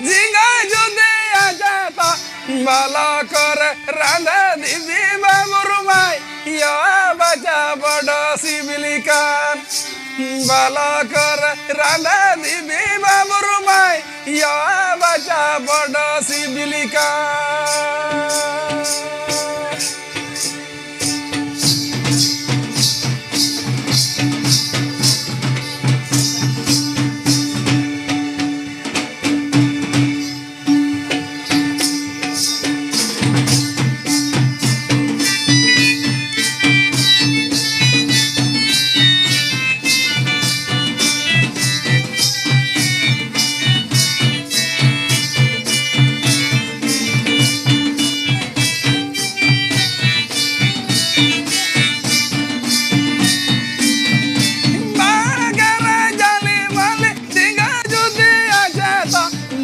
জিঙ্গা যদি আজা তা ভালো করে রাঁধে দিবি বাবুর মাই ইয়া বাজা বড় শিবলিকান ভালো করে রাঁধে দিবি বাবুর মাই ইয়া বাজা বড় শিবলিকান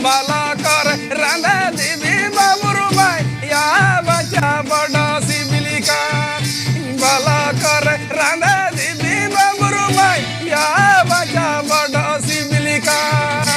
ভালো করে রাঁধা দিবি বাবুর মাই ইয়া বাচ্চা বড় শিবলিকান ভালো করে রাঁধা দিবি বাবুর মাই ইয়া বাচ্চা বড় শিবলিকান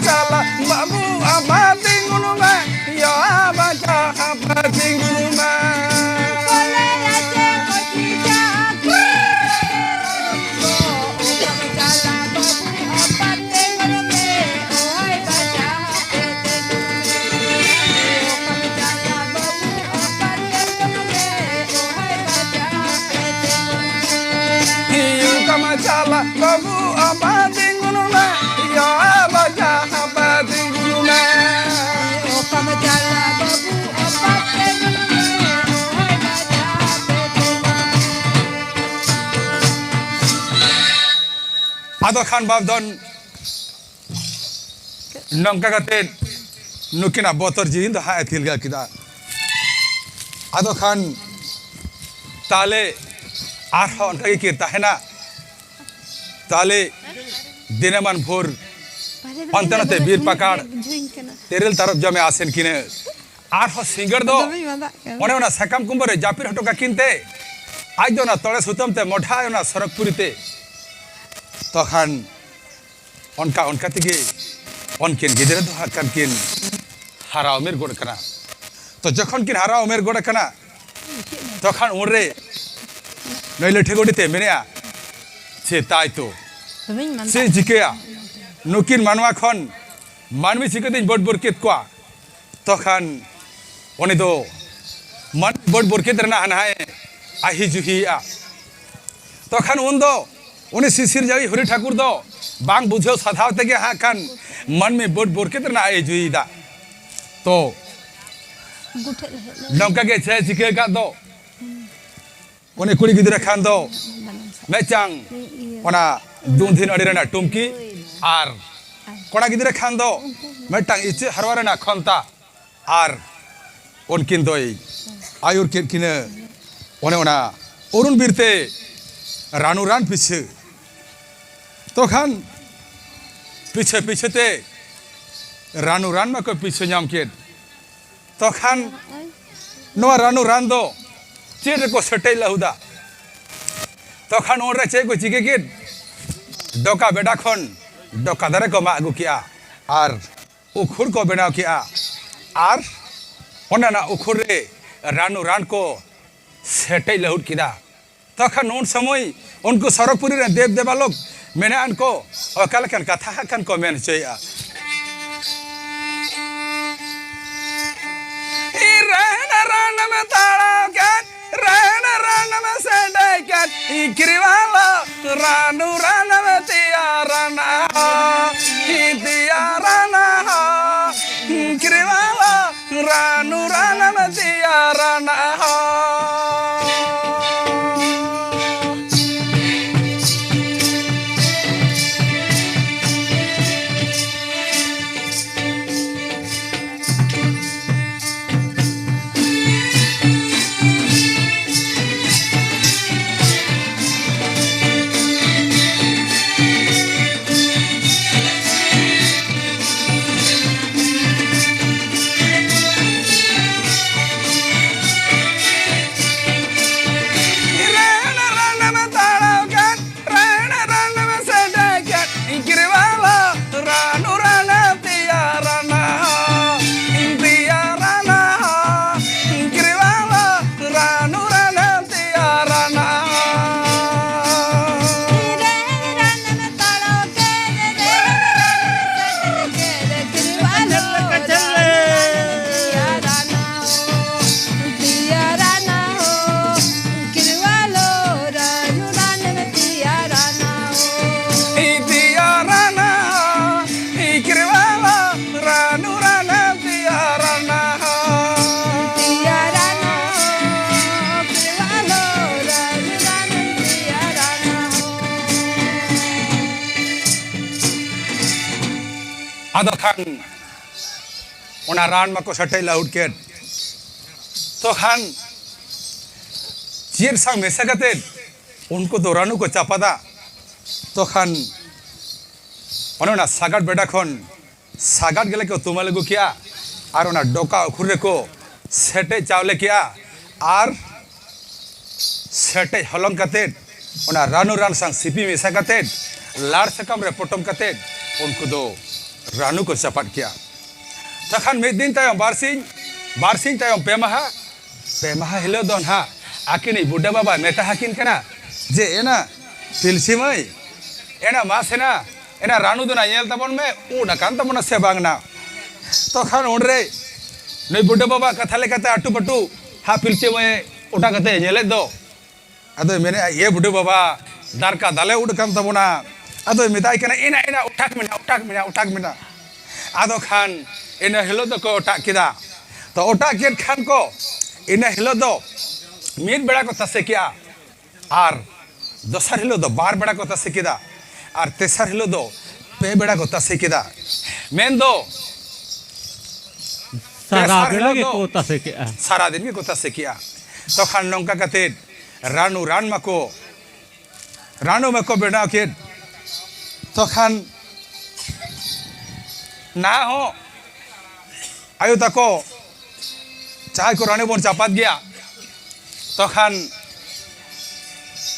chala babu apa tinggal me ya baca apa tinggal me chala babu apa tinggal me ya baca apa tinggal me oh kama chala babu apa tinggal me hai baca ado khan babdon nongka katen nukina botor jiin do ha athil ga kida ado khan tale arha onka ki tahena tale dineman bhor antanate bir pakad terel taraf jame asen kine arha singar do one ona sakam kumbore japir hotoka kinte aj do na tole sutamte modha ona sorakpurite tokhan onka tige onkin gidre do hakan kin hara umer god kana to jokhon kin hara umer god kana tokhan unre noile thegodite menea se tai to se jikeya nukin manwa khon manmi sikadin bot borket kwa tokhan oni do man bot borket rena hanhae ahi juhiya tokhan undo उन्हें शिशिर Xavi Hari Thakur दो बांग बुझो साधाव तके हाँ खान मन में boat bore के तरना आए जुईदा तो नौका के छह चिके का दो उन्हें कुड़ी गिदरे खान दो मैं चांग उना दूंधीन अड़ेरना टुमकी आर कोड़ा गिदरे खान दो मैं टांग इच्चे हरवारना खंता आर उनकिन दोई आयुर किने उन्हें उना अरुण बीरते रानू रान पीछे तो खान पीछे पीछे ते रानू रान में को पीछे नाम के तो खान नो रानू रान दो चेरे को सटे लहुदा तो खान और चे को चिके के डोका बेटा खन डोका दरे को मा अगु किया आर उखुर को बनाव किया आर ओना उखुर रे रानू रान को सटे लहुद किदा तखन उन समय उनको सरकपुरी रे देव देवालोक मेने अनको अकालकन कथा कन को मेन चया रन में ताड़ा कन रन में सेडे कन इक्रिवाला रानू रन में तियारना इक्रिवाला रानू रन में तियारना आदो खान उना रान में को सटे लाउड के तो खान चीर सांग में सकते उनको तो रानू को चापादा तो खान उन्होंने सागट बेटा खन सागट गले को तुम लगू किया और उना डोका खुरे को सेटे चावले किया और सेटे हलंग कते उना रानू रान सांग सिपी में सकते लाड़ सकम रे पोटम कते उनको दो रानू को चपाट किया तखन मिद दिन तायम बारसिंग तायम पे माहा हिलो दोन हा आकिनी बुड्ढा बाबा मेता हाकिन कना जे एना पिलसी मई एना मासेना एना रानू दोना येल तबन में उना कान तबन से बांगना तखन उनरे नई बुड्ढा बाबा कथा लेकाते अटू पटू हा पिलसी मई उटा कते येले दो अदो मेने ये बुड्ढा बाबा दार का दाले उड़ कान तबना अदो मेताई कना एना उठाक मिना आदो खान इन हिलो दो को ओटा किदा तो ओटा केट खान को इन हिलो दो मीन बेड़ा को तसे किया और दोसर हिलो दो बार बेड़ा को तसे किदा और तेसर हिलो दो पे बेड़ा को तसे किदा मेन दो सारा बेड़ा के को तसे किया सारा दिन के को तसे किया तो खान नौका कते रानू मको बेड़ा के तो खान ना हो आयु तको चाहे को रानी बोन चापात गया तो खान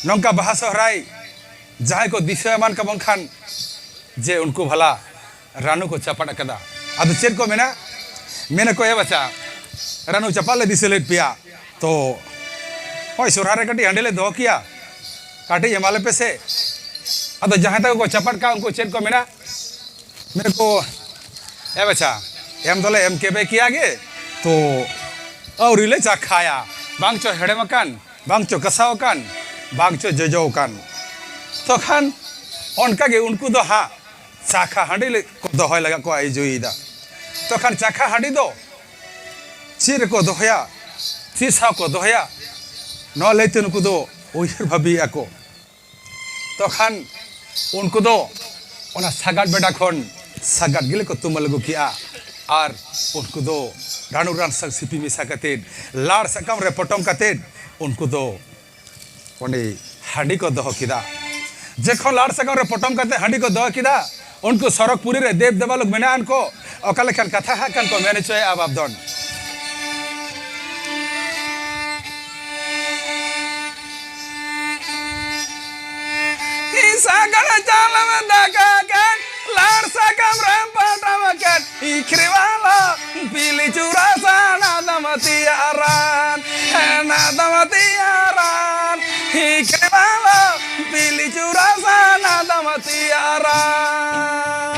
नौका बाहा सहराई जहाँ को दिशा मान का खान जे उनको भला रानू को चपाट कदा अद चेर को मेना को ये बचा रानू चपाले दिसे लेट पिया तो ओय सोरारे कटी हंडेले दो किया काटे यमाले पे से अद जहाँ तक को चपाट का उनको चेर को मेरे को ए बचा एम दोले एम के बे किया गे तो और रिले चा खाया बांग चो हेड़े मकान बांग चो कसाव कान बांग चो जजो कान तो खान उनका गे उनको दो हाँ चाखा हांडी को दोहय लगा को आई जोईदा तो खान चाखा हांडी दो चिर को दोहया चिसा को दोहया न लेते उनको दो उयर भाभी को तो खान उनको दो उना सागाट बेटा खोन सागाट गिले को तुम लगो किया और उनको दो रानू रान सक सिपी मिसा कते लाड़ सकम रे पटम कते उनको दो उन्हें हांडी को दो किदा जेखो लाड़ सकम रे पटम कते हांडी को दो किदा उनको सरकपुरी रे देव देवा लोग मेना अनको अकाले खान कथा हा कान को मेने चोय अब दन सागर जाल में दागा कान लाड़ सकम रे पटम कते इखरीवाला पीली चूरा साना दमती आरान इखरीवाला पीली चूरा साना दमती आरान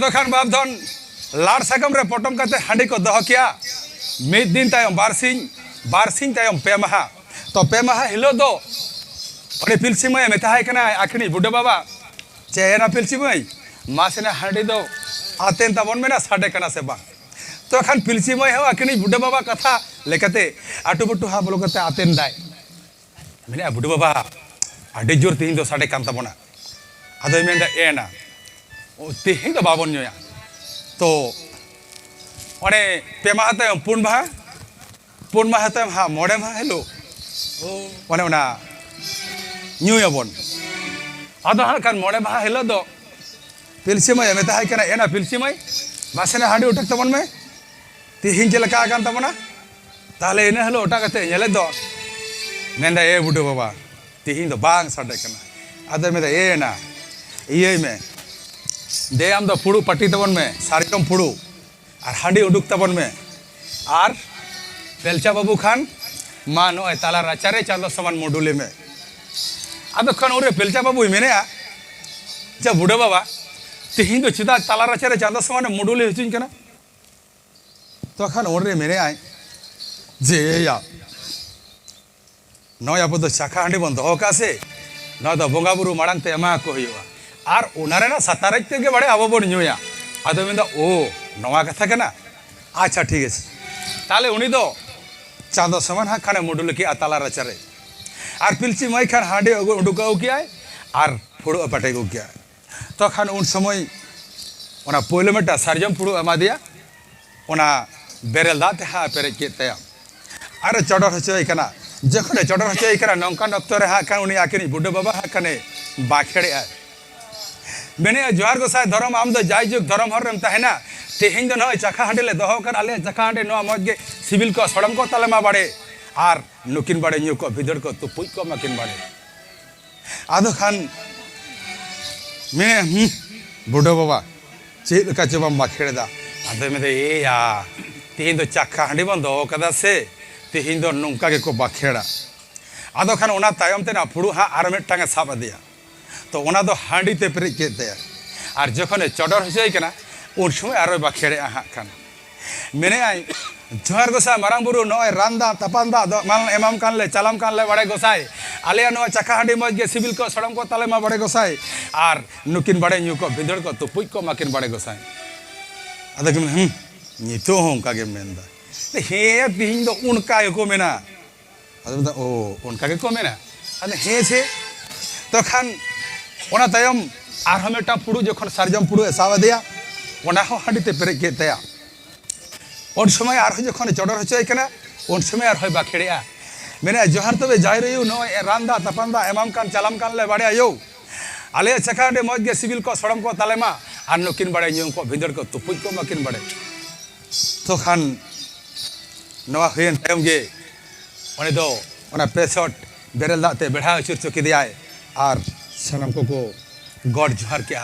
आदो खान बाबधन लाड़ सागम रे पटम काते हांडी को दह किया मिद दिन तायम बारसिंग तायम पे माहा तो पे माहा हिलो दो अरे पिलसी मय मेताहाय कना आखनी बुड्ढे बाबा चेना पिलसी मय मासेना हांडी दो आतेन तबन मेना साडे कना से बा तो खान पिलसी मय हो आखनी बुड्ढे बाबा कथा लेकते आटू बुट्टू हा बोलो कते आतेन दाय मेने बुड्ढे बाबा आडे जोर तीन दो साडे कान तबना आदो मेंदा एना ओ तीन दो बाबन न्योया तो अने पे माहा तायम पुन माहा तायम हा मोड़े माहा हेलो अने ओना न्यूयाबन आदो हाँ खान मोड़े माहा हेलो दो पिलसी मय मेताहाय कना एना पिलसी मय मासेना हांडी उठक तबन में तिहिन चलका कान तबना ताले एना हेलो उठा कते नेले दो मेंदा ए बुड्ढे बाबा तिहिन दो बांग साडे कना आदो मेदा एना इये में दे आम दो फुड़ू पट्टी तबन में सारिकम फुड़ू और हांडी उडुक तबन में और बेलचा बाबू खान मा नो ताला राचारे चांदो समान मोडुले में आदो खान उरे बेलचा बाबू मेने जा बुढ़े बाबा तिहिन दो चुदा ताला राचारे चांदो समान मोडुले हुचुन कना तो खान उरे मेने आय जे या नय अब तो चाखा हांडी बन दो कासे न तो बोंगा बुरु माड़ांग ते एमा को हुआ और उनारे ना सतारज तेगे बड़े अब बन न्यूया आदो मेंदा ओ नवा कथा कना अच्छा ठीक है ताले उनी दो चांदो समान हा खाने मुडुल की ताला राचारे और पिलची मई खान हांडी उडुकाओ किया और फुड़ू पटे को किया तो खान उन समय ओना पोले मेटा सारजम फुड़ू एमा दिया ओना बेरेल दाते हा पेरे के तया अरे चडर हचय कना जखने चडर हचय कना नंकान अक्तो रे हा खान उनी आकिनी बुड्ढे बाबा हा खाने बाखेड़े आ मेने जोहार गोसाई धर्म आम दो जायजुग धर्म हर रेम तहना तेहिन दो नय चाखा हांडी ले दहो कर आले चाखा हांडी नो मजगे सिविल को सड़म को ताले मा बाड़े और नुकिन बाड़े न्यू को भिदड़ को तुपुई को माकिन बाड़े आदो खान मेने बुड्ढे बाबा चेद का चबम बाखेड़ा आदो मेदे ए या तेहिन दो चाखा हांडी बन दहो कदा से तेहिन दो नुंका के को बाखेड़ा आदो खान ओना तायम ते ना फुड़ू हा आर मिटटांगे साब दिया तो ओना दो हांडी ते पेरे के ते और जखने चडर हसई कना उन समय आरो बाखेड़े हा खान मेने आई जोहार गोसाई मारांग बुरु नय रांदा तपांदा मान एमाम कान ले चालाम कान ले बड़े गोसाई आले नो चाखा हांडी मजगे सिविल को सड़म को ताले मा बड़े गोसाई और नुकिन बड़े न्यू को भिदड़ को तुपुई को माकिन बड़े गोसाई आदा कि नितो हों का के मेंदा हे तिहिन दो उनका को मेना आदा ओ उनका के को मेना अने हे से तो खान ओना तायम आर हमेटा फुड़ू जखन सारजम फुड़ू एसावा दिया ओना हो हांडी ते पेरे के तया उन समय आर जखन चडर हचय कना उन समय आर बाखेड़े मेने जोहार तबे जाय रही नो रांदा तपांदा एमाम कान चालाम कान ले बाड़े आयो आले चखाडे मजगे सिविल को सड़म को तालेमा आर नकिन बाड़े न्यू को भिदड़ को तुपुई को माकिन बाड़े तो खान नवा हुयन तायम गे ओने दो ओना पेसट बेरेल दाते बेढ़ा अचुर चुकी दियाय और सनम को गॉड जोहार किया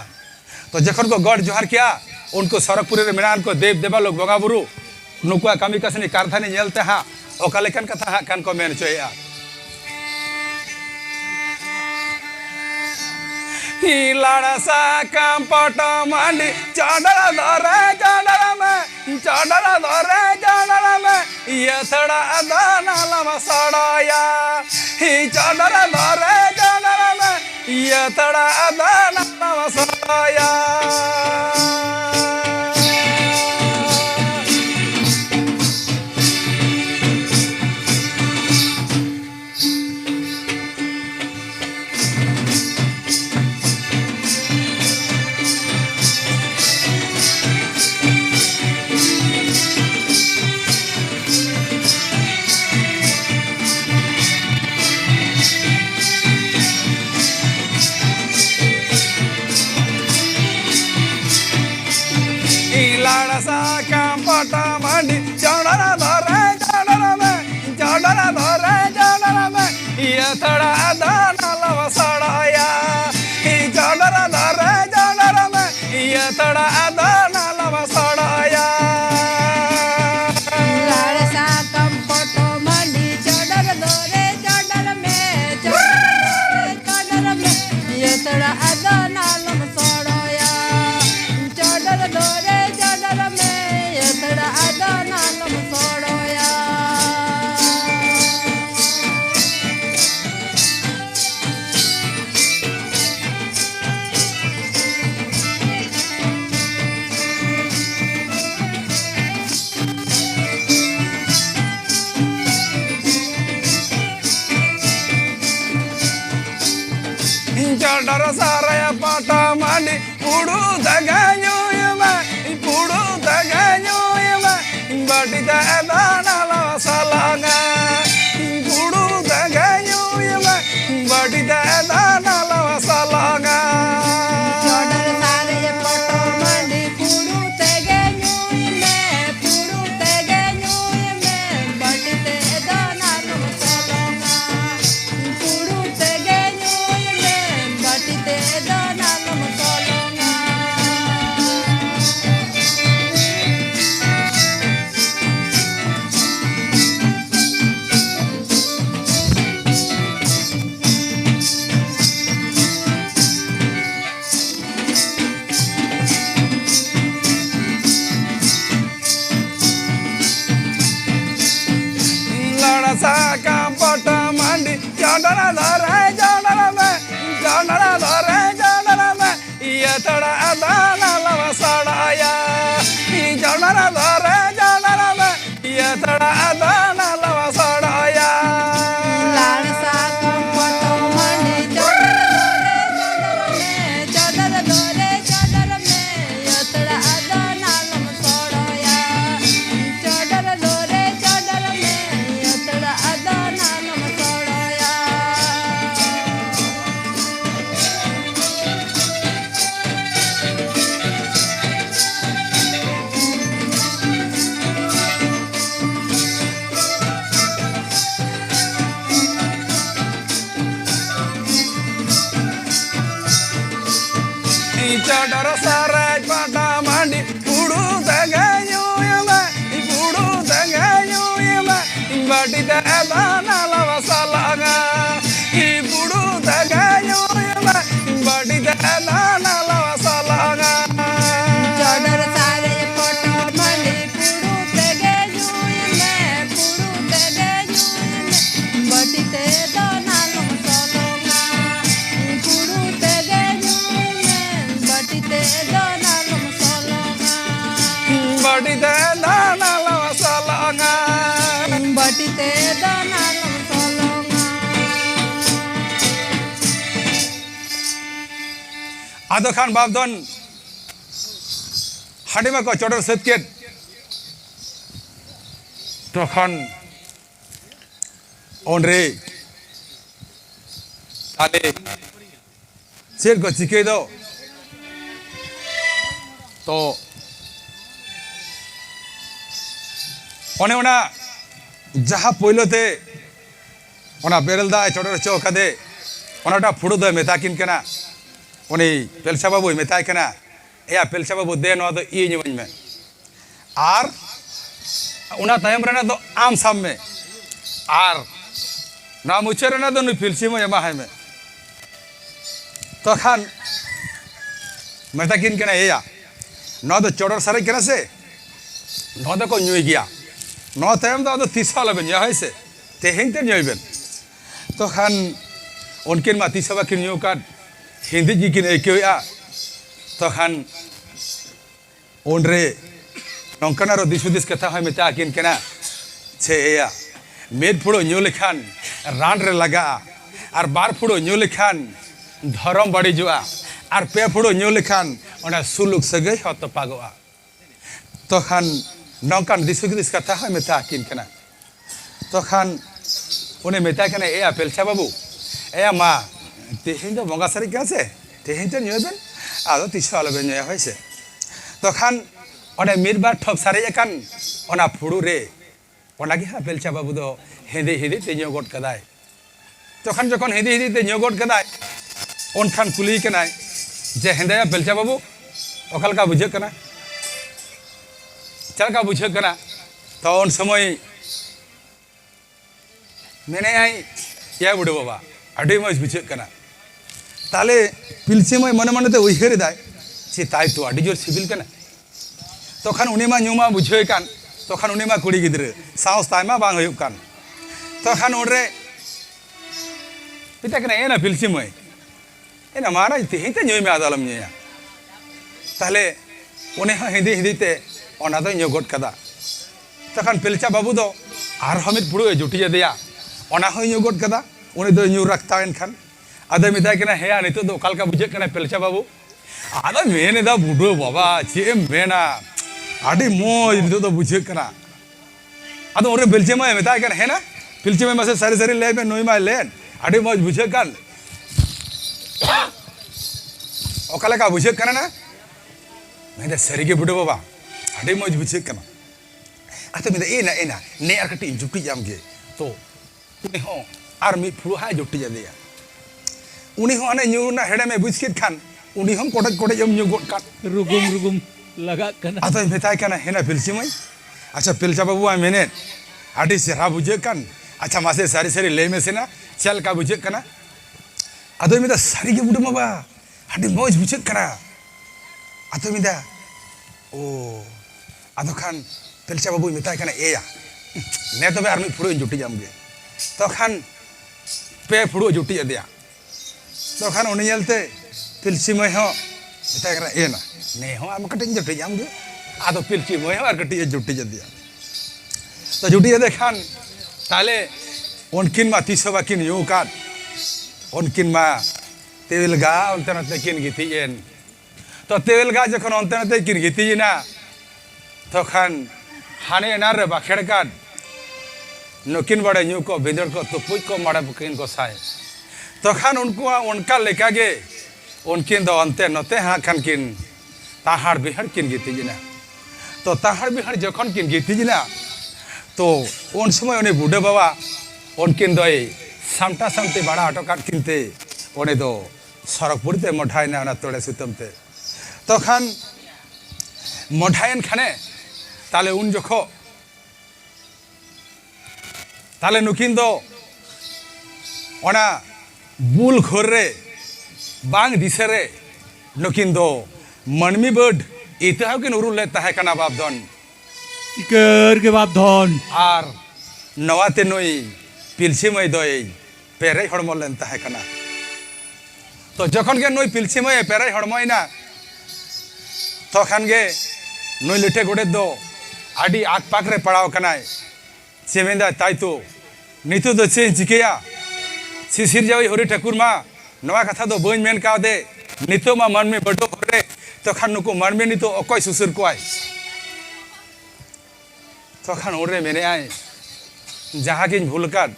तो जखन को गॉड जोहार किया उनको सरकपुरी मेना को देव देवा लोग बंगा बुरु नुकुआ कमी कसनी कारखानी नेलते हाँ ओकालेकन कथा हाँ कान को मेन चोया हिलाड़ा सा काम पटा मांडी चाडरा में ये थड़ा दाना लमा सड़ाया ही चाडरा में ये थड़ा दाना लमा सड़ाया चडर सारा पाटा मांडी पुड़ू दगायो पुड़ू दगायो बाटी दाना सालांगा पुड़ू दगायो बाटी दाना सालांगा चडर सारे पटो मंडी पुड़ू तेगेनु में बटते दाना सोलोंगा पुड़ू तेगेनु में बटते दाना सोलोंगा साका पटा मांडी चडरा धरे ये तड़ा दाना लवा सड़ाया चडरा धरे ये तड़ा दाना लवा सड़ाया लाड़ साका पटो मंडी चडर में यतड़ा दाना लम सोड़या चडर में यतड़ा दाना लम सोड़या चडर सारा पाटा मांडी पुड़ू दगायो बाटी दाना लवा सालांगा पुड़ू दगायो बाटी दाना लवा सालांगा चडर सारे पटो मंडी पुड़ू तेगेनु में बटते दाना लम सोलोंगा पुड़ू तेगेनु में बटते दाना लम सोलोंगा बाटी दाना लवा सालांगा बटते दाना लम सोलोंगा आदो खान बाबदन हाडिमा को चडर सतकेट तखन ओनरे ताले चेर को चिके दो तो ओना जहाँ पहिलोते ओना बेरल दा चडर चो कदे ओनाटा फुड़ू दो मेताकिन कना उनी पेलसा बाबू मेताय कना या पेलसा बाबू दे नो दो ई ᱧᱩᱣᱟᱹᱧ में आर उना तायम रेना दो आम साम में आर ना मुचे रेना दो नुई पिलसी में एमा है में तो खान मेताकिन कना या नो दो चडर सारे कना से नो दो को ᱧᱩᱭ गिया नो तायम दो तीसा लबेन या है से तेहें ते ᱧᱩᱭबेन तो खान उनकिन मा तीसा बाकिन ᱧᱩ काट हिंदी जी किन ऐक्योया तो खान ओनरे नौकना रो दिस कथा है मेता किन केना छे या मेद फुड़ो ᱧᱩ लेखान रान रे लगा और बार फुड़ो ᱧᱩ लेखान धरम बाड़ीजुआ और पे फुड़ो ᱧᱩ लेखान ओना सुलुक सगै हत पागोआ तो खान नौकान दिस कथा है मेता किन केना तो खान उन्हें मेता केना ए पेलसा बाबू ए मा तेहें तो बंगा सारी क्या से तेहें तो ᱧᱩᱭबेन आदो तीसा अलबेन ᱧᱩᱭᱟ है से तो खान ओने मिरबार ठोक सारे कान ओना फुड़ू रे ओना गे हा पेलचा बाबू दो हिंदी ते ᱧᱩ गड कदाय तो खान जखन हिंदी ते ᱧᱩ गड कदाय ओन खान कुली कनाय जे हेंदाया पेलचा बाबू ओकलका बुझे कना चलका बुझे कना तो उन समय मेने आई या बुढ़ो बाबा अड़ी मज बुझे कना ताले पिलचे मय मन मन ते उइहेर दाय चे ताई तो अड़ी जोर सिबिल कना तो खान उनी मा ᱧᱩ मा बुझे कान तो खान उनी मा कुड़ी गिद्रे साहस ताय मा बांग हुयुक कान तो खान ओरे पिता कना एना पिलचे मय एना मारा तेहें ते ᱧᱩᱭ ᱢᱮ आदलम ᱧᱩᱭᱟ ताले उनी हा हिंदी ते ओना दो ᱧᱩ गड कदा तो खान पिलचा बाबू दो आर हमित पुड़ो जुटी जदिया ओना हो ᱧᱩ गड कदा उनी दो ᱧᱩ रखता एनखान आदो मिताय कना हे नितो दो कालका बुझे कना पेलचा बाबू आदो मेने दा बुडो बाबा चे मेना आडी मोज नितो दो बुझे कना आदो ओरे बेलचे मा मिताय कना हे ना पिलचे में मसे सारी सारी ले में नोई मा लेन आडी मोज बुझे कन ओकाला का बुझे कना ना मेरे सरी के बुडो बाबा आडी मोज बुझे कना आतो मिता एना ने आर कटी जुटी जाम गे तो उनी हो आर मी फुरु हाय जुटी जा दिया उनी हो अने न्यू ना हेडे में बुझकित खान उनी हम कोटे कोटे जम न्यू गोट काट रुगुम रुगुम लगा कना आतो मिताय कना हेना पिलची मई अच्छा पिलचा बाबू आ मेने आडी सेरा बुझे कन अच्छा मासे सारी सारी ले में से ना चल का बुझे कना आतो मिता सारी के बुडो बाबा आडी मोज बुझे कना आतो मिता ओ आतो खान पिलचा बाबू मिताय कना एया ने तबे आर मी फुरु जुटी जाम गे तो खान पे फुरु जुटी दिया तो खान उनी यलते पिलची मई हो मिताय कना एना ने हो आम कटिंग जुटी जाम गे आदो पिलची मई हो आर कटिंग जुटी दिया तो जुटी दे खान ताले उनकिन मा तीसो बाकिन यू काट उनकिन मा तेलगा उनते किन गितियेन तो तेलगा जखन उनते किन गितियना तो खान हाने नार बाखेड़ काट नुकिन बड़े न्यू को भिदर को तुपुज को मारे बुकिन को साए तो खान उनको उनका लेका गे उनकिन दो अंते नते हाँ खान किन ताहार बिहार किन गितिजना तो ताहार बिहार जखन किन गितिजना तो उन समय उन्हें बूढ़े बाबा उनकिन दो सामटा सामते बड़ा आटो काट किनते उन्हें दो सड़क पुरते मोठाई ना उन्हें तोड़े सुतमते तो खान मोठायन खाने ताले उन जोखो ताले नुकिन दो ओना बुल खोर रे बांग दिसे रे नुकिन दो मनमी बर्ड इतहाव किन उरुल ले ताहे कना बाप दन इकर के बाप धन आर नवाते नोई पिलसी मई दोई पेरे हड़मो लेन ताहे कना तो जखन के नोई पिलसी मई पेरे हड़मोई ना तो खान गे नोई लिटे गोडे दो आडी आग पाक रे पड़ाव कनाय चेमेंदा ताई तो नितो दो चे चिकेया सिसिर जावई हरि ठाकुर मा नवा कथा दो बइन मेन का दे नितो मा मन में बडो हरे तो खान नुको मन में नितो अकय सुसुर कोय तो खान ओरे मेने आय जहां किन भूल काट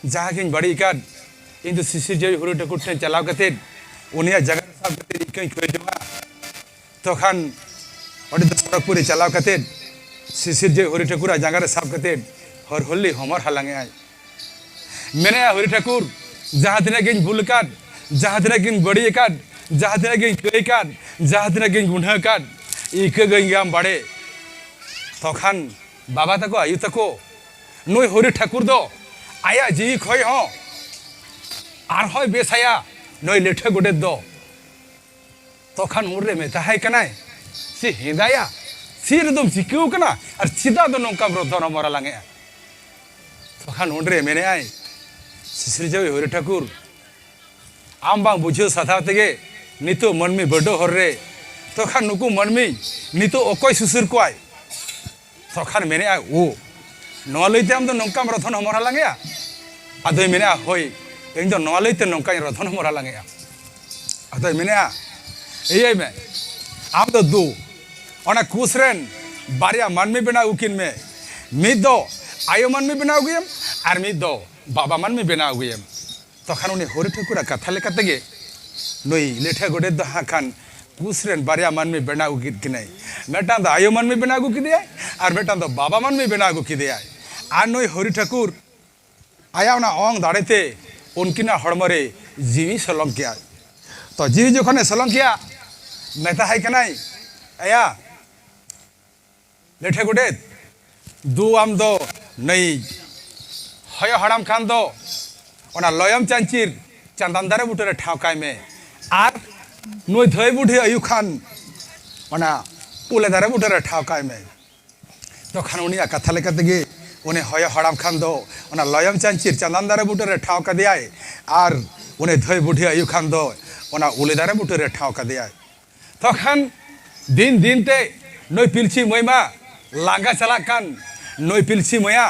जहां किन बड़ी काट इन तो सिसिर जावई हरि ठाकुर ठे चलाव कते उनिया जगह साब कते कई खोय जमा तो खान ओडे तो सड़कपुरी चलाव कते सिसिर जे हरि ठाकुर जगह रे साब कते हर होली हमर हलांगे आय मेने हरि ठाकुर जहां दिन गिन भूल काट जहां दिन गिन बड़ी काट जहां दिन गिन कई काट जहां दिन गिन गुन्हा काट इके गंगाम बाड़े तो खान बाबा तको आयु तको नोई हरि ठाकुर दो आया जी खय हो आर होय बेसाया नोई लेठे गोडे दो तो खान मुरे में ताहाय कनाय सि हिदाया सिर दम चिकू कना और चिदा दो नोंका ब्रदन मरा लांगे तो खान उनरे मेने आय सिसिर जावई हरि ठाकुर आम बांग बुझे साथा तेगे नितो मनमी बडो हर रे तो खान नुकु मनमी नितो अकय सुसुर कोय तो खान मेने आय ओ नवा लइते आम दो नोंका रथन मरा लांगे आदो मेने होय इन दो नवा लइते नोंका रथन मरा लांगे आदो मेने एय में आम दो दो ओना कुसरेन बारिया मनमी बेना उकिन में मिद दो आयो मनमी बेना उगियम आर मिद दो बाबा मनमी बेना उगियम तो खान उनी हरि ठाकुर कथा लेकाते गे नई लेठे गोडे दो हा खान कुसरेन बारिया मनमी बेना उगित किनाय मेटान दो आयो मनमी बेना उगु किदे आर मेटान दो बाबा मनमी बेना उगु किदे आर नई हरि ठाकुर आया ना ओंग दाड़ेते उनकिना हड़मरे जीवी सलम किया तो जीवी जखने सलम किया मेता हाय कनाय आया लेठे गोडे दु आम दो नई हय हड़ाम खान दो ओना लयम चांचिर चांदान दारे बुटरे ठावकाय में आर नई धय बुढे आयु खान ओना उले दारे बुटरे ठावकाय में तो खान उनिया कथा लेकाते गे उन्हें हय हड़ाम खान दो ओना लयम चांचिर चांदान दारे बुटरे ठावका दियाय आर उन्हें धय बुढे आयु खान दो ओना उले दारे बुटरे ठावका दियाय तो खान दिन दिन ते नई पिलची मईमा लांगा चला कान नई पिलची मया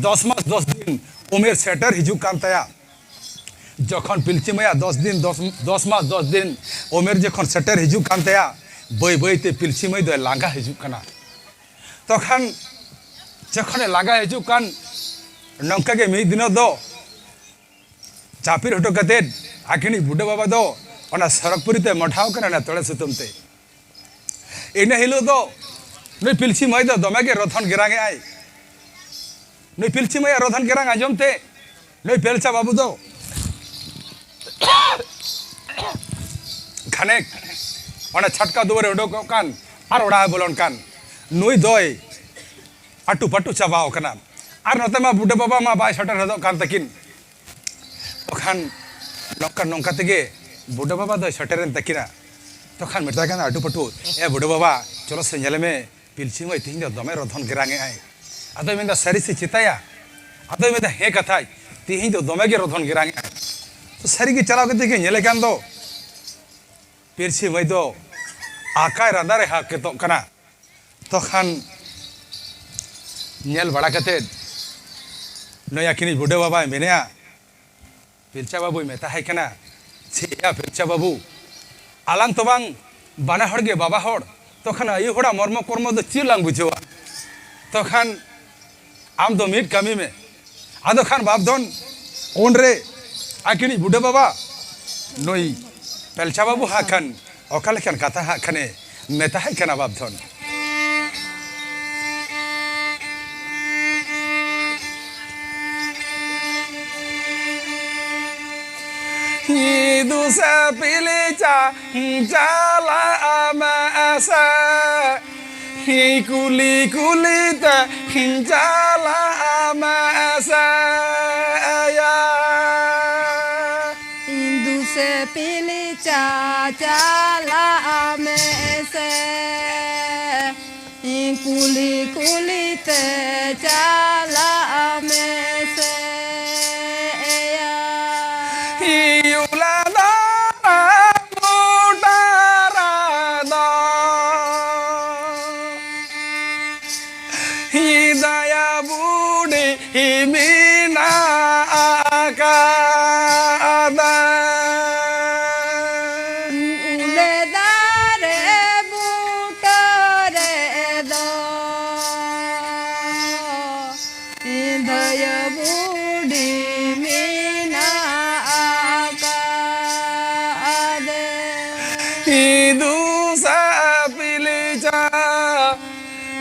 10 मास 10 दिन उमेर सेटर हिजू कान तया जखन पिलची मैया 10 दिन 10 मास 10 दिन उमेर जखन सेटर हिजू कान तया बै बैते पिलची मै दो लांगा हिजू कना तखन जखन लांगा हिजू कान नौका के मी दिन दो चापिर हटो कते आखिनी बुढ़े बाबा दो ओना सरकपुरी ते मठाव कना ना तोड़े सुतम ते इन हिलो दो नुई पिलची मै दो दमे के रथन गिरांगे आई नुई पिलची मै रथन गिरांग आजम ते नुई पेलचा बाबू दो खानेक ओना छटका दुबरे उडोक कान आर ओड़ा बोलन कान नुई दोय आटू पटू चाबाव कना आर नते मा बुढ़े बाबा मा बाय शटर हदो कान तकिन तखन नौका नौका तेगे बुढ़े बाबा दो शटरेन तकिना तखन मेटा कान आटू पटू ए बुढ़े बाबा चलो से नेले में पिलची मै तिहिं दमे रथन गिरांगे आई आदो मेंदा सरी से चिताया आदो मेंदा हे कथाय तिहिं दमे के रथन गिरांगे आई तो सरी के चलाव कते के नेले कान दो पिलची मै दो आकाय रादारे हा के तो कना तखन नेल बड़ा कते नया किनी बुढ़े बाबा मेनेया पिलचा बाबू मेता है कना छिया पिलचा बाबू आलांग तो बांग बाना हड़ के बाबा हड़ तखन आयु हड़ा मर्म कर्म दो चिरलांग बुझवा तखन आम दो मीट कमी में आदो खान बाप धन ओन रे आकिनी बुढ़े बाबा नई पिलचा बाबू हा खान अका लेखान कथा हा खाने मेता है कना बाप धन दुसा पिलिचा जाला आमासा कुली कुली ता जाला आमासा हिंदू से पीली चाला में से कुली कुली ते चाला में से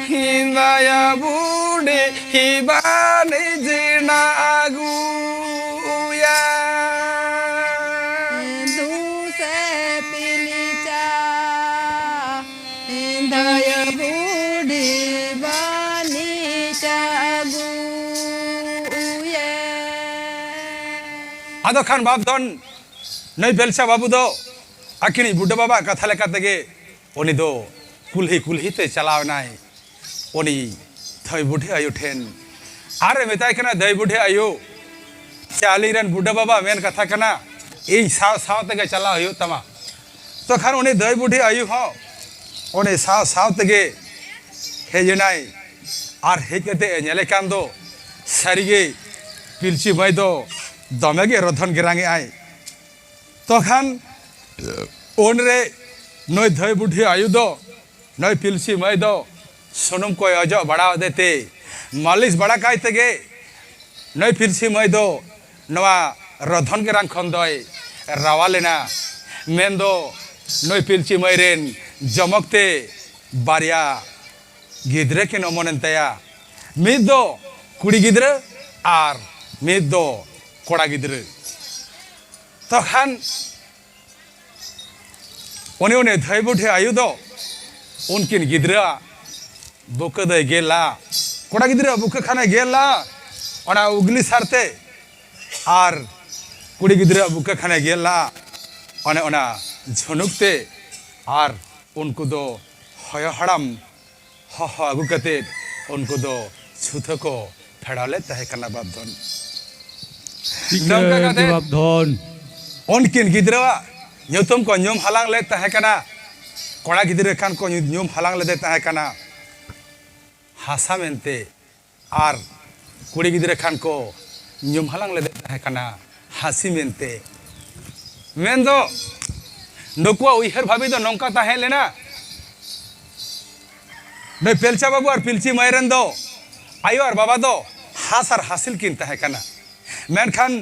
Hindaya bude hibani jina aguya Hindu से पीली चा हिंदया बूढ़ी बानी चागुये आदो खान बाप धन नई बेलचा बाबू दो आखिनी बुढ़े बाबा कथा लेका तेगे ओनी दो कुल्ही कुल्ही ते चलाव नाय ओनी थई बुढ़े आयु ठेन आरे मेताय कना दई बुढ़े आयु चाली रन बुढ़े बाबा मेन कथा कना ए साव साव तेगे चला आयु तमा तो खान ओनी दई बुढ़े आयु हो ओनी साव साव तेगे हेजनाय आर हे कते नेले कान दो सरिगे पिलची मै दो दमेगे रथन गिरांगे आय तो खान ओन रे नई धई बुढ़ी आयु दो नई पिलची मै दो सुनुम को अजो बड़ा देते मालिश बड़ा काय तेगे नई पिलची मै दो नवा रथन गिरांग खन दय रावा लेना मेन दो नई पिलची मै रेन जमकते बारिया गिद्रे के नमन तया मिद दो कुड़ी गिद्रे आर मिद दो कोड़ा गिद्रे तो खान उन्हें उन्हें धई बुढ़े आयु दो उनकिन गिद्रा बुक दे गेला कोड़ा गिद्रा बुक खाने गेला ओना उगली सारते आर कुड़ी गिद्रा बुक खाने गेला ओने ओना झुनुकते आर उनको दो हय हड़ाम ह अगु कते उनको दो छुथ को फेड़ाले तहे कना बाप धन बाप धन उनकिन गिद्रा nyutum ko nyum halang le tahe kana kora gidre kan ko nyum halang le tahe kana hasa mente ar kuri gidre kan ko nyum halang le tahe kana hasi mente main दो नुकुआ उइहर भाभी दो नौका ताहे लेना नई पेलचा बाबू और पिलची मैरन दो आयो और बाबा दो हास और हासिल किन ताहे कना मेनखान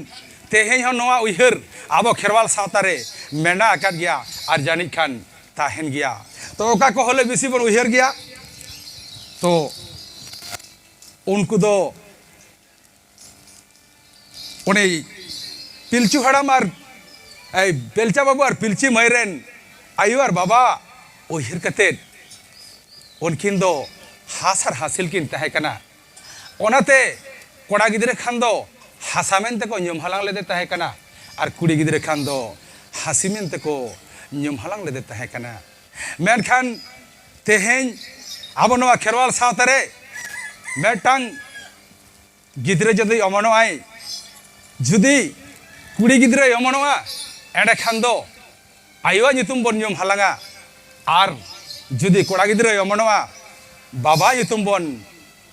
तेहें हो नोआ उइहर आबो खेरवाल सावतारे मेना आकाद गया और जानिक खान ताहेन गया तो ओका को होले बेसी बन उइहर गया तो उनको दो उन्हें पिलचू हड़ाम और पेलचा बाबू और पिलची मैरेन आयु और बाबा उइहर कते उनकिन दो हास और हासिल किन ताहे कना ओनाते कोड़ा गिदरे खान दो हासामेन तको न्युम हालांग लेदे ताहे कना और कुड़ी गिदरे खान दो हासिमेन तको न्युम हालांग लेदे ताहे कना मेनखान तेहें आबो नोआ खेरवाल सावतारे मेटांग गिदरे जदि अमनोआय जुदी कुड़ी गिदरे अमनोआ एंडे खान दो आयुआ नितुम बन न्युम हालांगा और जुदी कोड़ा गिदरे अमनोआ बाबा नितुम बन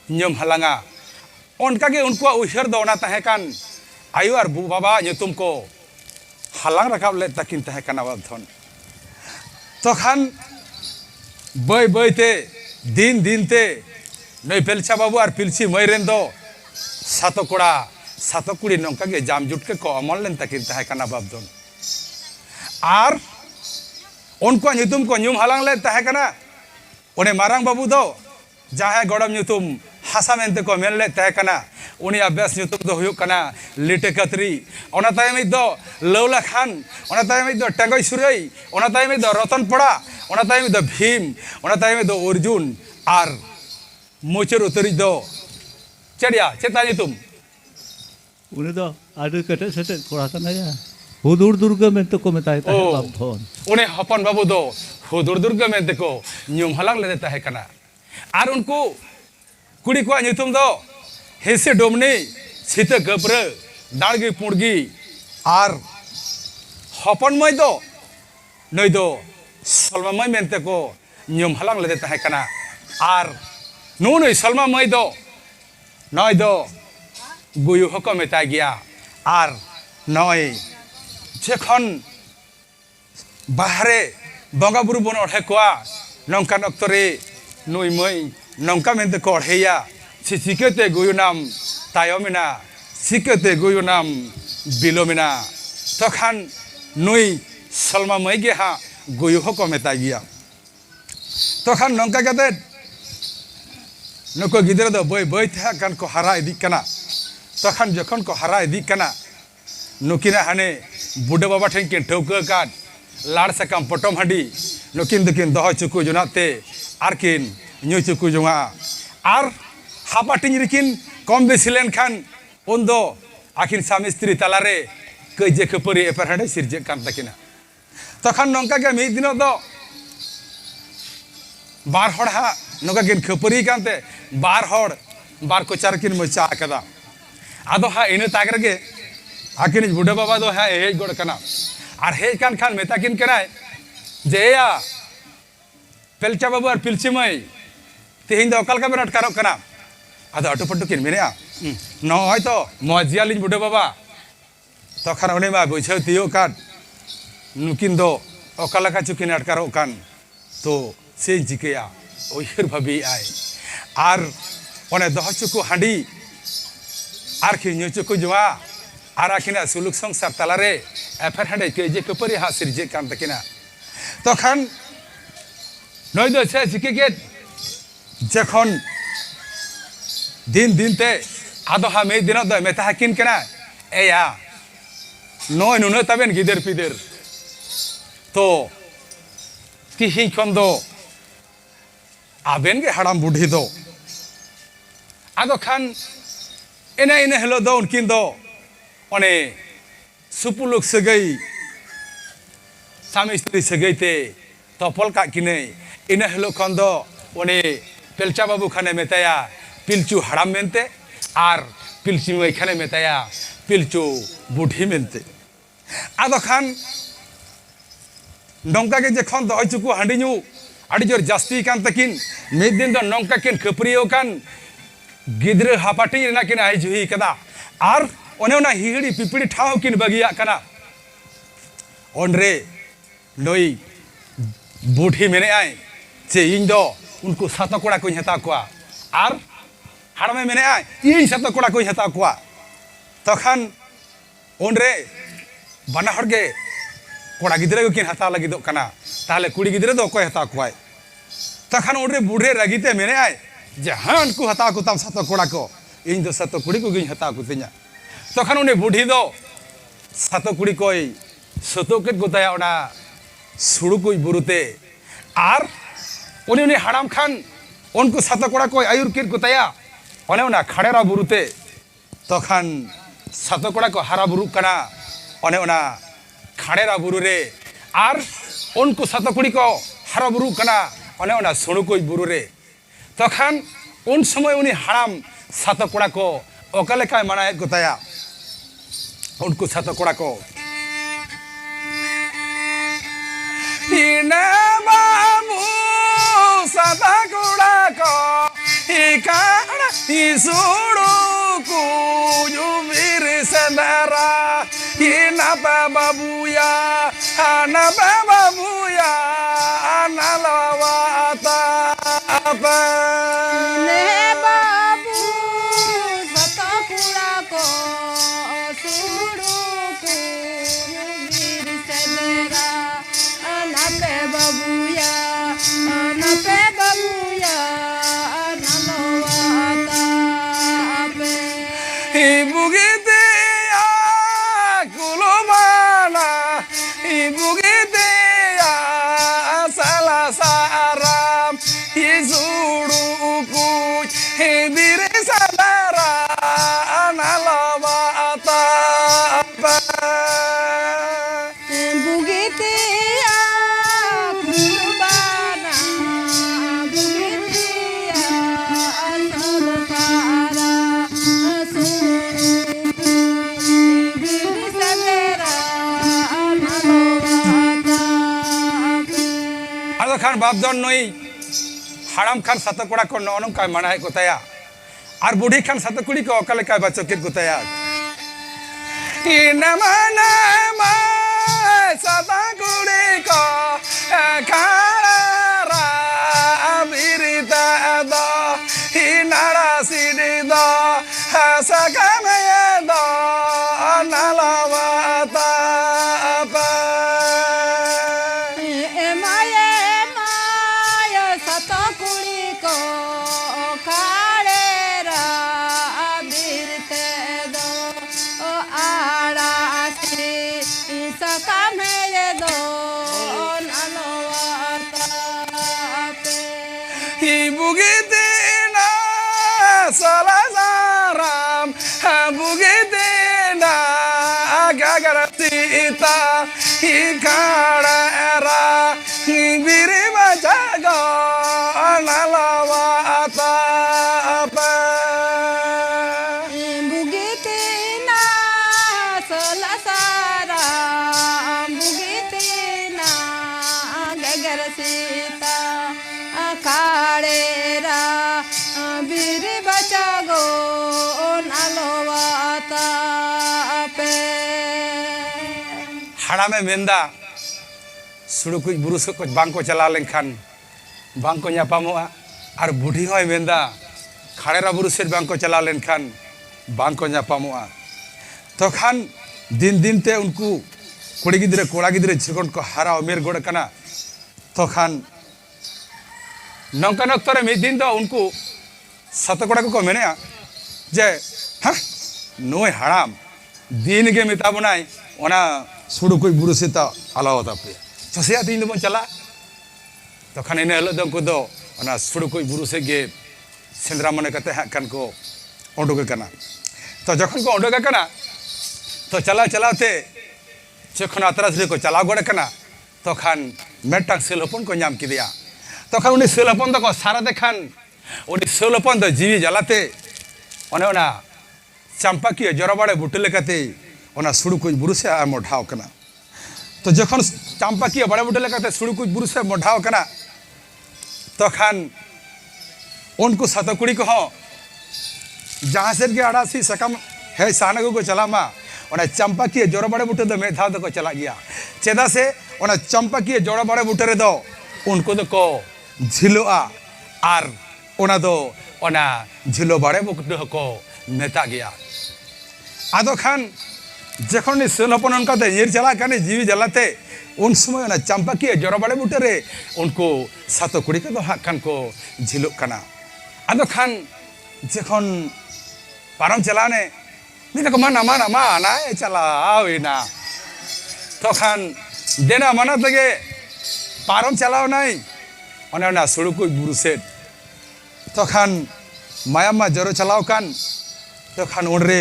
न्युम हालांगा उनका के उनको उइहर दो ना ताहे कान आयु और बाबा नितुम को हालांग रकाब ले तकिन ताहे काना बाधन तो खान बय बय ते दिन दिन ते नई पेलचा बाबू और पिलची मैरेन दो सातो कोड़ा सातो कुड़ी नौका के जाम जुट के को अमल लेन तकिन ताहे काना बाधन और उनको नितुम को न्युम हालांग ले ताहे काना उन्हें मारांग बाबू दो जहाँ गड़म नितुम हासा मेनते को मेन ले ताहे काना उनिया बेस नितुम दो हुयुक काना लिटे कतरी ओना तायम दो लौला खान ओना तायम दो टंगई सुरई ओना तायम दो रतन पड़ा ओना तायम दो भीम ओना तायम दो अर्जुन और मोचर उतरी दो चढ़िया चेता नितुम उन्हें तो आदि कटे सटे कोड़ा था नया हुदुर दुर्गा में तो को मेताए ताहे बाधन उन्हें हपन बाबू दो हुदुर दुर्गा में देखो न्युम हलांग ले ताहे कना और उनको कुड़ी को नितुम दो हेसे डोमनी सीते गब्र दाड़गी पुड़गी और हपन मई दो नई दो सलमा मई मेनते को न्युम हलांग ले ताहे कना और नुन सलमा मई दो नई दो गुयु हको मेताय गया और नई जेखन बाहरे बंगा बुरु बन अढ़े कोआ नौकान अक्तरे नुई मई नौका मेनते को अढ़ेया चिचिकेते गुयु नाम तायमिना सिकेते गुयु नाम बिलोमिना तखान नुई सलमा मई गे हा गुयु हको मेताय गया तखान नौका कते नुको गिदरे दो बय बय था कान को हारा इदी कना तखान जखन को हारा इदी कना नुकिना हाने बुढ़े बाबा ठेन किन ठौका काट लाड़ सकाम पटम हांडी नुकिन दुकिन दह चुकु जुनाते आर किन न्यू चुकु जुंगा आर हापाटिंग रिकिन कम बेसी लेन खान उन दो आखिन स्वामी स्त्री तालारे कइजे खपरी एपर हांडे सिरजे कान तकिना तखन नंका के मिद दिन दो बार हड़ हा नंका किन खपरी कानते बार को चार किन मचा कदा आदो हा इन तागर के आकिन बुढ़े बाबा दो है हेज गड़ कना और हेज कान खान मेता किन कराय जेया पेलचा बाबू और पिलची मई तेहिं दो अकल का बेन अटकारो कना आदो अटो पटो किन मेने नय तो मजिया लिन बुढ़े बाबा तखन उनि मा बुझाव तियो कान नुकिन दो अकल का चुकिन अटकारो कान तो से जिकेया उइहर भाबी आय और ओने दह चुकु हांडी आर कि न्यू चुकु जुआ और आखिना सुलुक संसार तालारे एफर हांडे कइजे खपरी हा सिरजे कान तकिना तखन नय दो से जिके के जखन दिन दिन ते आदो हा मे दिन दो मेता किन कना एया नय नुनो तबेन गिदर पिदर तो तिहिं खन दो आबेन के हड़ाम बुढ़ी दो आदो खान इने इने हेलो दो उनकिन दो ओने सुपुलुक सगई स्वामी स्त्री सगईते तपल का किने इने हेलो खन दो ओने पेलचा बाबू खाने मेताया पिलचू हड़ाम मेनते और पिलची मई खाने मेताया पिलचू बुढ़ी मेनते आदो खान नौका के जखन दह चुकु हांडी न्यू आड़ी जोर जास्ती कान तकिन मिद दिन दो नौका किन खपरियो कान गिद्रे हापाटी ना किन आई जुही कदा और ओने ओना हिहड़ी पिपड़ी ठाव किन बगिया कना ओनरे नई बुढ़ी मेने आए जे इन दो उनको सातो कोड़ा को हता को आर हाड़मे मेने आए इन सातो कोड़ा को हता को तखन ओनरे बना हरगे कोड़ा गिद्रे को किन हता लगी दो कना ताले कुड़ी गिद्रे दो को हता को तखन ओनरे बुढ़े रगीते मेने आए जहां उनको हता को तम सातो कोड़ा को इन दो सातो कुड़ी को गिन हता को तिया तखन उन्हें बुढ़ी दो सातो कुड़ी कोई सतो के गोताया ओना सुड़ू कोई बुरुते आर उन्हें हाड़ाम खान उनको सातो कोड़ा कोई आयुर के गोताया उन्हें ओना खड़ेरा बुरुते तखन सातो कोड़ा को हारा बुरु कना उन्हें ओना खड़ेरा बुरु रे आर उनको सातो कुड़ी को हारा बुरु कना उन्हें ओना सुड़ू कोई बुरु रे तखन उन समय उन्हें हाड़ाम सातो कोड़ा को ओकले का मना गोताया उनको सातो कोड़ा को इना बाबू सातो कोड़ा को इकाड़ा इसुड़ू को युवीर सदरा इना बाबूया आना बाबूया आना लवाता पे खान बापदन नई हाड़ाम खान सातो कोड़ा को नौनका मनाए गोताया और बूढ़ी खान सातो कुड़ी को अकल का बच्चों के गोताया सातो कुड़ी को खारा बिरता दो नारा सीढ़ी दो सका में दो नलवाता Ita ikara biri bajago nalawata apa bugitina salasara bugitina gagarasita akarera biri bajago nalawata हाड़ा में मेंदा सुड़ू कुछ बुरुस कुछ बांको चला लेखान बांको न्यापामोआ और बुढ़ी होय मेंदा खड़ेरा बुरुस बांको चला लेखान बांको न्यापामोआ तो खान दिन दिन ते उनको कुड़ी गिद्रे कोड़ा गिद्रे चिरकोन को हारा उमेर गोड़ कना तो खान नौका नक्तरे में दिन तो उनको सातो कोड़ा को मेने जे हाँ नोय हाड़ाम दिन के मिता बनाए ओना सुड़ू कोई बुरु से आलावता पे चसिया दिन दबन चला तो खान इन हल दो दो ओना सुड़ू कोई बुरु से गे सेंद्रा मने कते हाकन को ओडोगे कना तो जखन को ओडोगे कना तो चला चलाते जखन आतरास रे को चला गोड़े कना तो खान मेटाक सेलपन को नाम किदिया तो खान उनी सेलपन तो को सारा देखान उनी सेलपन तो जीवी जलाते ओने ओना चंपा की जरबाड़े बुटे लेकाते ओना सुड़ू कुछ बुरु से मोढ़ाव कना तो जखन चंपा की बड़े बुटे लेकाते सुड़ू कुछ बुरु से मोढ़ाव कना तो खान उनको सातो कुड़ी को जहाँ से आड़ासी सकम है सानगो को चला मा और चंपा की जोर बड़े बुटे तो मेधा को चला गया चेदा से ओना चंपाकिया जोड़ा बड़े बूटे रे दो उनको दो को झिलोआ आर ओना दो ओना झिलो बड़े बूटे को मेता गया आदो खान जखन नि सेलपन उनका ते येर चला काने जीवी जलाते उन समय ओना चंपाकिया जोड़ा बड़े बूटे रे उनको सातो कुड़ी को दो हा खान को झिलो कना आदो खान जखन पारम चलाने नहीं तो माना माना माना चला आवेना तो खान देना माना तगे पारम चलाओ नहीं ओने ओना सुड़ुकु बुरु सेट तो खान मायाम मा जरो चलाओ कान तो खान उनरे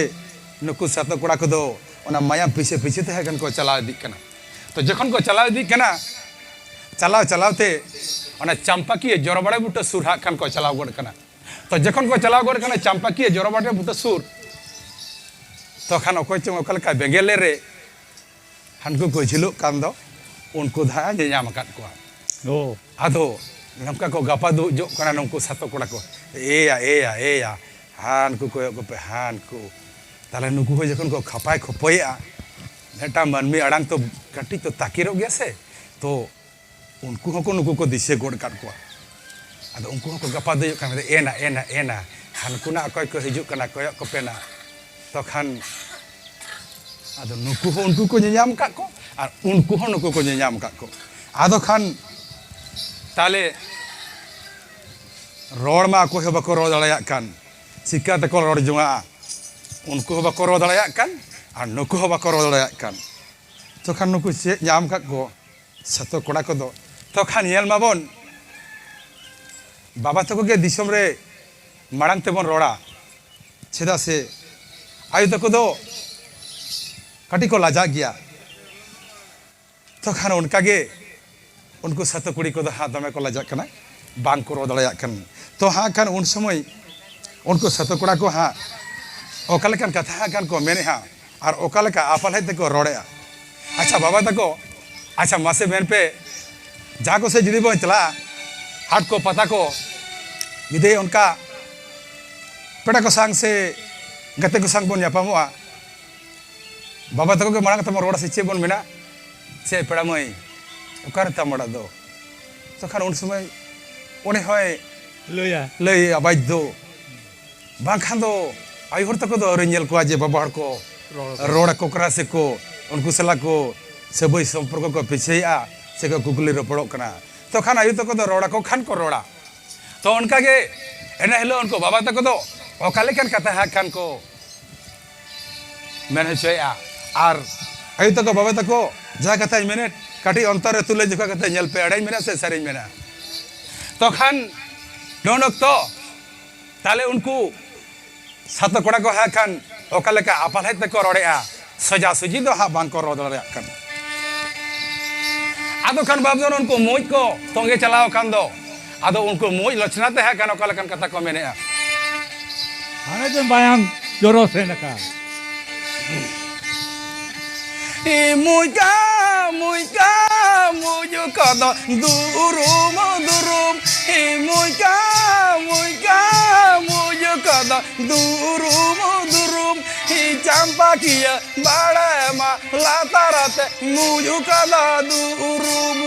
नुकु सातो कोड़ा को दो ओना मायाम पीछे पीछे ते है को चला दी कना तो जखन को चला दी कना चलाओ चलाओते ओना चंपाकी जरबड़े बुटे सुर हा खान को चलाओ गड कना तो जखन को चलाओ गड कना चंपाकी जरबड़े बुटे सुर तो खान अकोय चंग ओकलका बेंगेले रे हानकु को झिलु कान दो उनको धा जे नाम काट को ओ आदो नमका को गपा दो जो कना नमको सातो कोड़ा को एया हानकु को पे हानकु ताले नुकु हो जखन को खपाय खपया नेटा मनमी अड़ांग तो कटी तो ताकिरो गया से तो उनको हको नुकु को दिसे गोड़ काट को आदो उनको हको गपा दो कना एना हानकु ना अकोय को हिजु कना कोय को पेना तो खान आदो नुकु हो उनको को ᱧᱟᱢ का को और उनको हो नुकु को ᱧाम का को आदो खान ताले रोड मा को बको रो दड़ाया कान चिका तको रोड जुंगा उनको बको रो दड़ाया कान और नुकु हो बको रो दड़ाया कान तो खान नुकु से ᱧाम का को सतो कोड़ा को दो तो खान येल माबन बाबा तको के दिसम रे माड़ांग तेबन रोड़ा छेदा से आयु तक दो कटी को लाजा गया तो खान उनका गे उनको सातो कुड़ी को हाँ दमे को लाजा कना बांग को रो दड़ाया कन तो हाँ खान उन समय उनको सातो कुड़ा को हाँ ओकालेकान कथा हाँ खान को मेने हाँ और ओकालेका आपल है तको रोड़े अच्छा बाबा तको अच्छा मासे मेन पे जाको से जुदी बो चला हाट को पता को जुदी उनका पेड़ा को सांग से गते को सांग बन यापामुआ बाबा तको के मांग तम रोड़ा से चे बन मेना से पेड़ा मई ओकार तमड़ा दो तो खान उन समय उन्हें होय लया लई आबाज दो बांग खान दो आई हर तको दो रेंजल को आजे बाबा हर को रोड़ा कोकरा से को उनको सला को सबई संपर्क को पिछेया से को कुकुली रोपड़ो कना तो खान आयु तको दो रोड़ा को खान को रोड़ा तो उनका के एना हेलो उनको बाबा तको दो ओकालेकान कथा हा खान को मैंने चोया आर आयु तको बाबा तको जा कथा मैंने काटी अंतर तुले जुका कथा नेल पे अड़ाई मेना से सरिन मेना तो खान नोनक तो ताले उनको सातो कोड़ा को हा खान ओकालेका आपल है तको रोड़ेया सजा सुजी दो हा बांग को रोदड़े खान आदो खान बाबजन उनको मोज को तोंगे चलाओ खान दो आदो उनको मोज लक्षणाते है खान ओकालेकान कथा को मेने हाने जन बायांग जोरो से नका मुइका मुजो कदा दुरुम मुइका मुजो कदा दुरुम चंपा किया बड़ा मा लातारते मुजो कदा दुरुम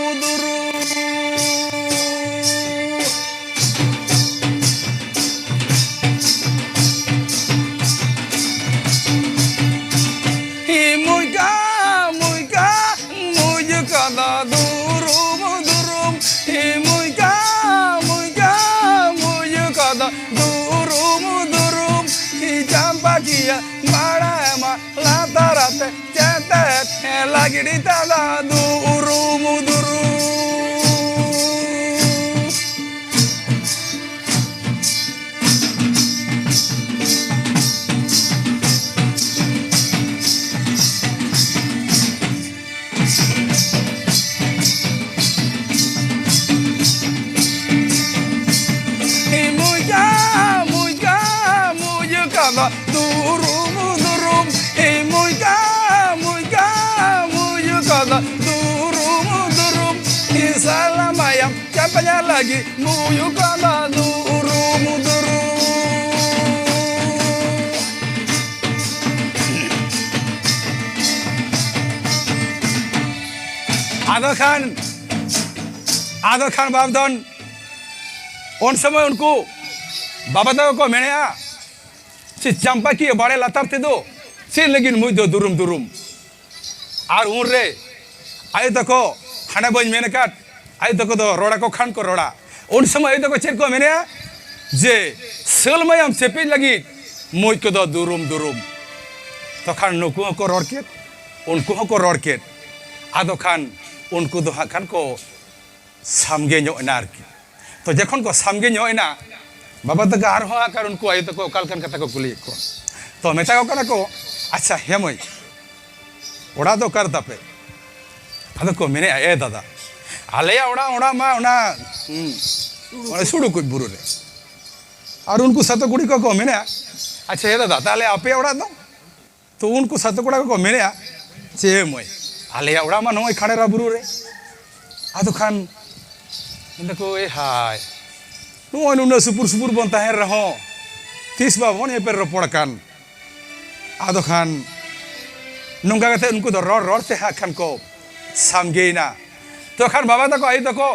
lagi di tanah durum Capanya lagi muyu kana durum आदो खान बाबदन उन समय उनको बाबा तक को मेने से चंपा की बड़े लतार थे दो से लेकिन मुझ दो दुरुम दुरुम और उन रे आये तको खाना बज मेने काट आये तको दो रोड़ा को खान को रोड़ा उन समय आये तको चेर को मेने जे सल में हम सेपी लगी मुझ को दो दुरुम दुरुम तो खान नुकु को रोड़ के उनको को रोड़ के आदो खान उनको दो खान को सामगे न्यो नार की तो जखन को सामगे न्यो ना बाबा तक आर हो आकर उनको आये तको कालकन कथा को कुली को तो मेता को कना को अच्छा हे मई ओड़ा तो कर तपे अद को मेने ए दादा आलेया ओड़ा ओड़ा मा ओना सुडु को बुरु रे और उनको सतकुड़ी को मेने अच्छा हे दादा ताले आपे ओड़ा दो तो उनको सतकुड़ा को मेने चे मई आलेया ओड़ा मा नय खानेरा बुरु रे आदो खान देखो ए हाय नुआ नुना सुपुर सुपुर बन ताहेर रहो तीस बाबन हे पर रोपड़ कान आदो खान नंगा कते उनको दो रोर ते हा खान को सामगेना तो खान बाबा तको आई तको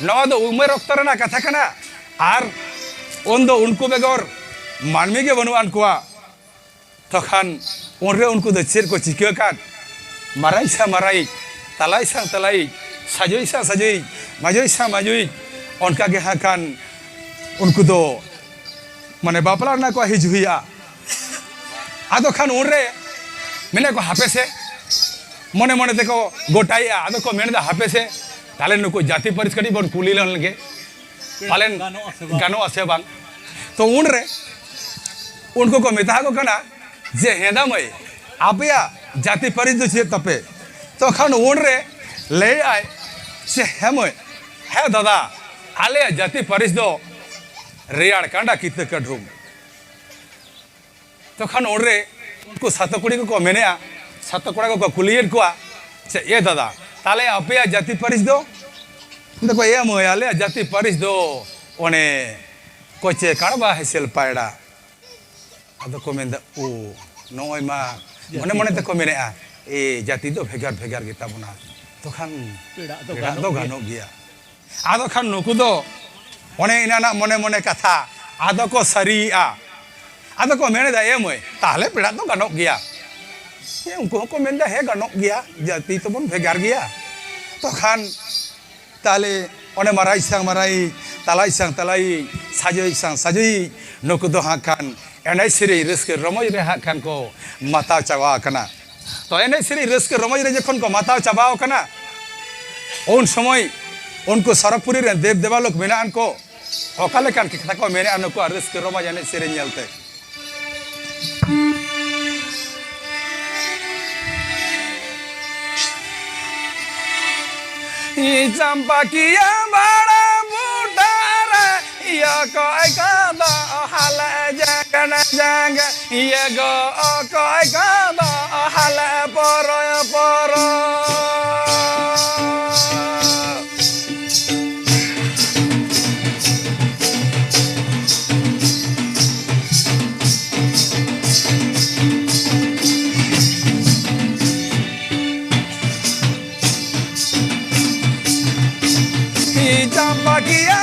नवा दो उमेर रक्तर ना कथा कना आर उन दो उनको बेगर मानमी के बनुआन कुआ तो खान उनरे उनको दो चेर को चिकियो काट माराई सा माराई तलाई सा तलाई सजोई सा सजोई मजोई सा मजोई उनका के हा खान उनको दो माने बापला ना को हिजुया आदो खान उनरे मैंने को हापे से मने मने देखो गोटाइया आदो को मेने दा हापे से ताले नुको जाति परिस्कड़ी बन कुली लन लगे पालन गानो आसे बांग तो उनरे उनको को मेता को कना जे हेदा मई आपया जाति परिस दो छे तपे तो खान उनरे ले आए से हेमय है दादा आले जाति परिस दो रेयाड़ कांडा किते कड्रूम तो खान उनरे उनको सातकुड़ी को मेने सातकुड़ा को कुलियर को से ये दादा ताले आपे जाति परिस दो देखो ये मय आले जाति परिस दो ओने कोचे काणबा हेसेल पायड़ा आदो को मेंदा ओ नय मा मने मने ते को मेने ए जाति दो भेगार भेगार गे ताबना तो खान पेड़ा दो गानो गया आदो खान नुकु दो ओने इनाना मने मने कथा आदो को सरीआ आदो को मेने दा ए मय ताले पेड़ा दो गानो गया ये उनको को मेंदा है गानो गया जाति तो बन भेगार गया तो खान ताले ओने माराई सांग माराई तलाई सांग तलाई साजोई सांग साजोई नुकु दो हा खान एनाई सिरी रिस्क रमज रे हा खान को माता चावा कना तो एनाई सिरी रिस्क रमज रे जखन को माता चाबाओ कना उन समय उनको सरकपुरी रे देव देवालोक मेनान को ओकाले कान के कथा को मेने अनको रिस्क रमज एनाई सिरी नेलते चंपा किया बड़ा बूटारा या कोई का दो हाल जगन जंग ये गो कोई का दो हाल परो परो चंपा किया